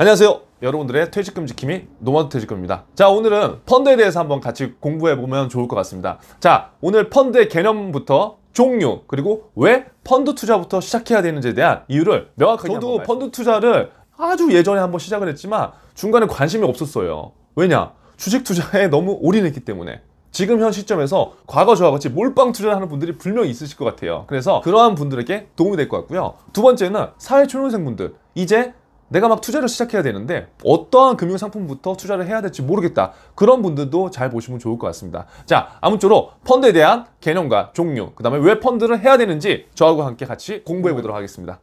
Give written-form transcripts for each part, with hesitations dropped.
안녕하세요. 여러분들의 퇴직금 지킴이 노마드 퇴직금입니다. 자, 오늘은 펀드에 대해서 한번 같이 공부해보면 좋을 것 같습니다. 자, 오늘 펀드의 개념부터 종류, 그리고 왜 펀드 투자부터 시작해야 되는지에 대한 이유를 명확하게 저도 펀드 투자를 아주 예전에 한번 시작을 했지만 중간에 관심이 없었어요. 왜냐? 주식 투자에 너무 올인했기 때문에. 지금 현 시점에서 과거 저와 같이 몰빵 투자를 하는 분들이 분명히 있으실 것 같아요. 그래서 그러한 분들에게 도움이 될 것 같고요. 두 번째는 사회초년생분들, 이제 내가 막 투자를 시작해야 되는데 어떠한 금융상품부터 투자를 해야 될지 모르겠다, 그런 분들도 잘 보시면 좋을 것 같습니다. 자, 아무쪼록 펀드에 대한 개념과 종류, 그 다음에 왜 펀드를 해야 되는지 저하고 함께 같이 공부해 보도록 하겠습니다.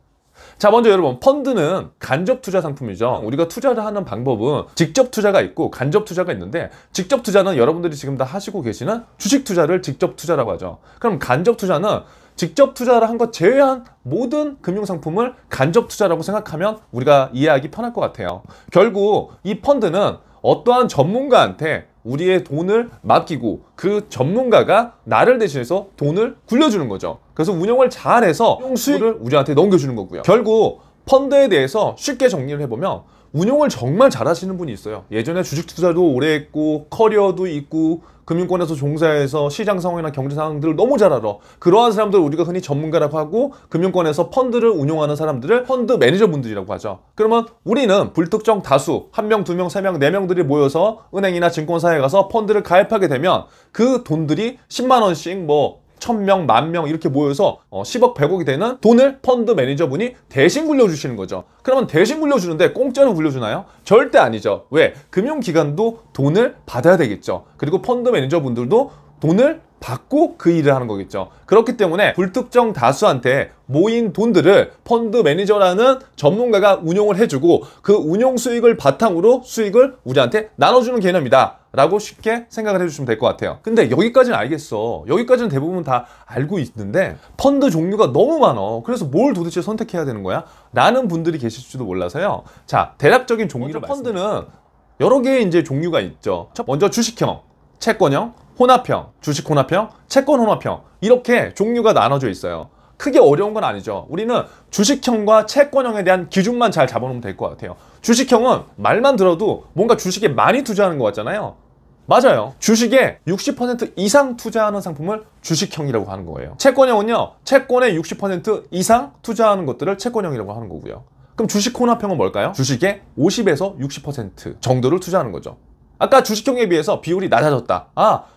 자, 먼저 여러분, 펀드는 간접 투자 상품이죠. 우리가 투자를 하는 방법은 직접 투자가 있고 간접 투자가 있는데, 직접 투자는 여러분들이 지금 다 하시고 계시는 주식 투자를 직접 투자라고 하죠. 그럼 간접 투자는 직접 투자를 한 것 제외한 모든 금융상품을 간접 투자라고 생각하면 우리가 이해하기 편할 것 같아요. 결국 이 펀드는 어떠한 전문가한테 우리의 돈을 맡기고 그 전문가가 나를 대신해서 돈을 굴려주는 거죠. 그래서 운영을 잘해서 수익을 우리한테 넘겨주는 거고요. 결국 펀드에 대해서 쉽게 정리를 해보면 운용을 정말 잘하시는 분이 있어요. 예전에 주식 투자도 오래 했고 커리어도 있고 금융권에서 종사해서 시장 상황이나 경제 상황들을 너무 잘 알아. 그러한 사람들을 우리가 흔히 전문가라고 하고, 금융권에서 펀드를 운용하는 사람들을 펀드 매니저분들이라고 하죠. 그러면 우리는 불특정 다수, 1명, 2명, 3명, 4명들이 모여서 은행이나 증권사에 가서 펀드를 가입하게 되면 그 돈들이 10만 원씩 1000명, 10,000명 이렇게 모여서 10억, 100억이 되는 돈을 펀드 매니저분이 대신 굴려주시는 거죠. 그러면 대신 굴려주는데 공짜로 굴려주나요? 절대 아니죠. 왜? 금융기관도 돈을 받아야 되겠죠. 그리고 펀드 매니저분들도 돈을 받고 그 일을 하는 거겠죠. 그렇기 때문에 불특정 다수한테 모인 돈들을 펀드 매니저라는 전문가가 운용을 해주고, 그 운용 수익을 바탕으로 수익을 우리한테 나눠주는 개념이다 라고 쉽게 생각을 해주시면 될 것 같아요. 근데 여기까지는 알겠어. 여기까지는 대부분 다 알고 있는데 펀드 종류가 너무 많아. 그래서 뭘 도대체 선택해야 되는 거야? 라는 분들이 계실지도 몰라서요. 자, 대략적인 종류를 펀드는 여러 개의 이제 종류가 있죠. 먼저 주식형, 채권형, 혼합형, 주식 혼합형, 채권 혼합형, 이렇게 종류가 나눠져 있어요. 크게 어려운 건 아니죠. 우리는 주식형과 채권형에 대한 기준만 잘 잡아놓으면 될 것 같아요. 주식형은 말만 들어도 뭔가 주식에 많이 투자하는 것 같잖아요. 맞아요. 주식에 60% 이상 투자하는 상품을 주식형이라고 하는 거예요. 채권형은요, 채권에 60% 이상 투자하는 것들을 채권형이라고 하는 거고요. 그럼 주식 혼합형은 뭘까요? 주식에 50에서 60% 정도를 투자하는 거죠. 아까 주식형에 비해서 비율이 낮아졌다.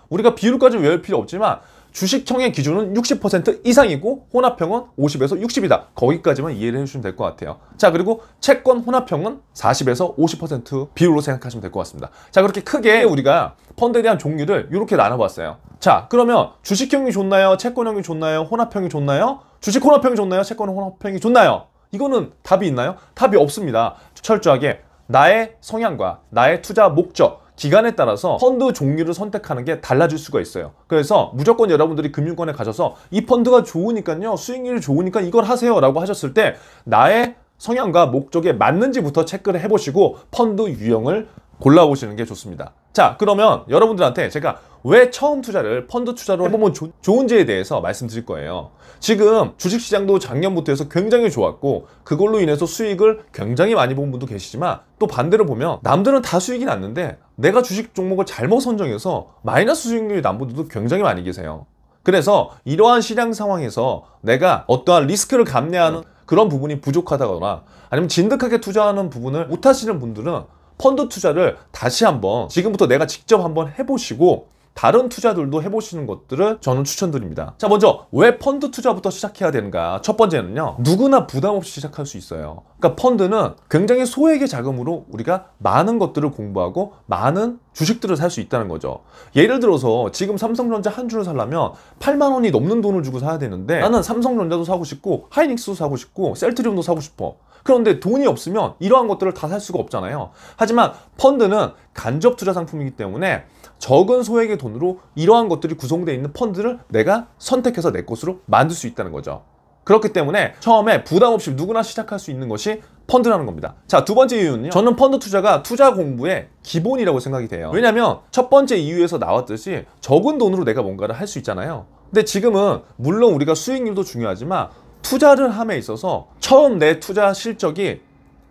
우리가 비율까지 외울 필요 없지만 주식형의 기준은 60% 이상이고 혼합형은 50에서 60이다. 거기까지만 이해를 해주시면 될 것 같아요. 자, 그리고 채권 혼합형은 40에서 50% 비율로 생각하시면 될 것 같습니다. 자, 그렇게 크게 우리가 펀드에 대한 종류를 이렇게 나눠봤어요. 자, 그러면 주식형이 좋나요? 채권형이 좋나요? 혼합형이 좋나요? 주식 혼합형이 좋나요? 채권 혼합형이 좋나요? 이거는 답이 있나요? 답이 없습니다. 철저하게 나의 성향과 나의 투자 목적, 기간에 따라서 펀드 종류를 선택하는 게 달라질 수가 있어요. 그래서 무조건 여러분들이 금융권에 가셔서 이 펀드가 좋으니까요, 수익률이 좋으니까 이걸 하세요 라고 하셨을 때 나의 성향과 목적에 맞는지부터 체크를 해보시고 펀드 유형을 골라보시는 게 좋습니다. 자, 그러면 여러분들한테 제가 왜 처음 투자를 펀드 투자로 해보면 좋은지에 대해서 말씀드릴 거예요. 지금 주식시장도 작년부터 해서 굉장히 좋았고 그걸로 인해서 수익을 굉장히 많이 본 분도 계시지만, 또 반대로 보면 남들은 다 수익이 났는데 내가 주식 종목을 잘못 선정해서 마이너스 수익률이 난 분들도 굉장히 많이 계세요. 그래서 이러한 시장 상황에서 내가 어떠한 리스크를 감내하는 그런 부분이 부족하다거나 아니면 진득하게 투자하는 부분을 못 하시는 분들은 펀드 투자를 다시 한번 지금부터 내가 직접 한번 해보시고 다른 투자들도 해보시는 것들을 저는 추천드립니다. 자, 먼저 왜 펀드 투자부터 시작해야 되는가? 첫 번째는요, 누구나 부담 없이 시작할 수 있어요. 그러니까 펀드는 굉장히 소액의 자금으로 우리가 많은 것들을 공부하고 많은 주식들을 살 수 있다는 거죠. 예를 들어서 지금 삼성전자 한 주를 사려면 8만 원이 넘는 돈을 주고 사야 되는데 나는 삼성전자도 사고 싶고 하이닉스도 사고 싶고 셀트리온도 사고 싶어. 그런데 돈이 없으면 이러한 것들을 다 살 수가 없잖아요. 하지만 펀드는 간접 투자 상품이기 때문에 적은 소액의 돈으로 이러한 것들이 구성되어 있는 펀드를 내가 선택해서 내 것으로 만들 수 있다는 거죠. 그렇기 때문에 처음에 부담 없이 누구나 시작할 수 있는 것이 펀드라는 겁니다. 자, 두 번째 이유는요, 저는 펀드 투자가 투자 공부의 기본이라고 생각이 돼요. 왜냐면 첫 번째 이유에서 나왔듯이 적은 돈으로 내가 뭔가를 할 수 있잖아요. 근데 지금은 물론 우리가 수익률도 중요하지만 투자를 함에 있어서 처음 내 투자 실적이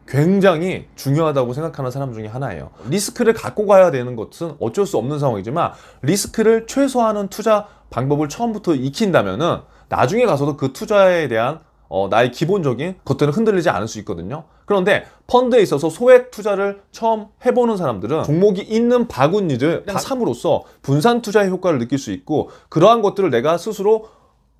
굉장히 중요하다고 생각하는 사람 중에 하나예요. 리스크를 갖고 가야 되는 것은 어쩔 수 없는 상황이지만 리스크를 최소화하는 투자 방법을 처음부터 익힌다면은 나중에 가서도 그 투자에 대한 나의 기본적인 것들은 흔들리지 않을 수 있거든요. 그런데 펀드에 있어서 소액 투자를 처음 해보는 사람들은 종목이 있는 바구니를 그냥 삼으로써 분산 투자의 효과를 느낄 수 있고, 그러한 것들을 내가 스스로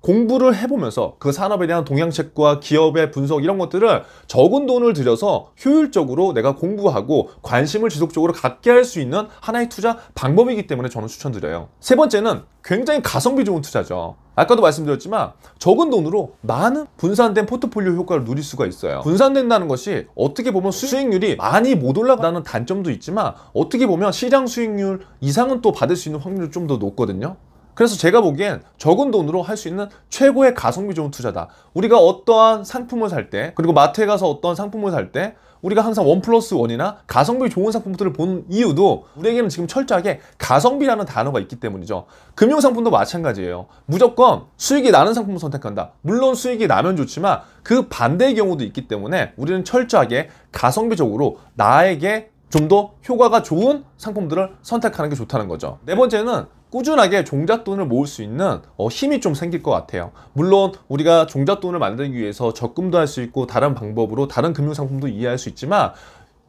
공부를 해보면서 그 산업에 대한 동향책과 기업의 분석 이런 것들을 적은 돈을 들여서 효율적으로 내가 공부하고 관심을 지속적으로 갖게 할 수 있는 하나의 투자 방법이기 때문에 저는 추천드려요. 세 번째는 굉장히 가성비 좋은 투자죠. 아까도 말씀드렸지만 적은 돈으로 많은 분산된 포트폴리오 효과를 누릴 수가 있어요. 분산된다는 것이 어떻게 보면 수익률이 많이 못 올라가는 단점도 있지만 어떻게 보면 시장 수익률 이상은 또 받을 수 있는 확률이 좀 더 높거든요. 그래서 제가 보기엔 적은 돈으로 할 수 있는 최고의 가성비 좋은 투자다. 우리가 어떠한 상품을 살 때, 그리고 마트에 가서 어떠한 상품을 살 때 우리가 항상 1+1이나 가성비 좋은 상품들을 보는 이유도 우리에게는 지금 철저하게 가성비라는 단어가 있기 때문이죠. 금융상품도 마찬가지예요. 무조건 수익이 나는 상품을 선택한다. 물론 수익이 나면 좋지만 그 반대의 경우도 있기 때문에 우리는 철저하게 가성비적으로 나에게 좀 더 효과가 좋은 상품들을 선택하는 게 좋다는 거죠. 네 번째는 꾸준하게 종잣돈을 모을 수 있는 힘이 좀 생길 것 같아요. 물론 우리가 종잣돈을 만들기 위해서 적금도 할 수 있고 다른 방법으로 다른 금융상품도 이해할 수 있지만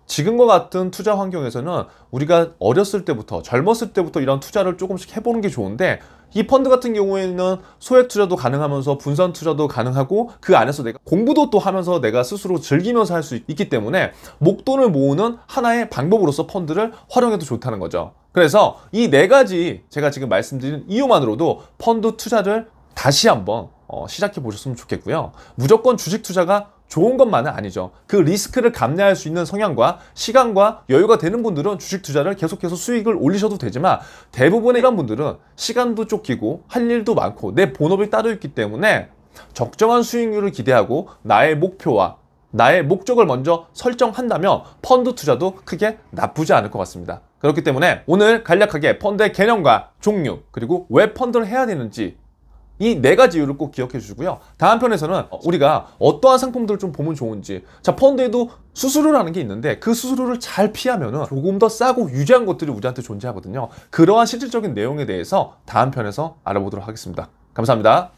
지금과 같은 투자 환경에서는 우리가 어렸을 때부터 젊었을 때부터 이런 투자를 조금씩 해보는 게 좋은데, 이 펀드 같은 경우에는 소액 투자도 가능하면서 분산 투자도 가능하고 그 안에서 내가 공부도 또 하면서 내가 스스로 즐기면서 할 수 있기 때문에 목돈을 모으는 하나의 방법으로서 펀드를 활용해도 좋다는 거죠. 그래서 이 네 가지 제가 지금 말씀드린 이유만으로도 펀드 투자를 다시 한번 시작해 보셨으면 좋겠고요. 무조건 주식 투자가 좋은 것만은 아니죠. 그 리스크를 감내할 수 있는 성향과 시간과 여유가 되는 분들은 주식 투자를 계속해서 수익을 올리셔도 되지만, 대부분의 이런 분들은 시간도 쫓기고 할 일도 많고 내 본업이 따로 있기 때문에 적정한 수익률을 기대하고 나의 목표와 나의 목적을 먼저 설정한다면 펀드 투자도 크게 나쁘지 않을 것 같습니다. 그렇기 때문에 오늘 간략하게 펀드의 개념과 종류, 그리고 왜 펀드를 해야 되는지 이 네 가지 이유를 꼭 기억해 주시고요. 다음 편에서는 우리가 어떠한 상품들을 좀 보면 좋은지, 자, 펀드에도 수수료라는 게 있는데 그 수수료를 잘 피하면은 조금 더 싸고 유지한 것들이 우리한테 존재하거든요. 그러한 실질적인 내용에 대해서 다음 편에서 알아보도록 하겠습니다. 감사합니다.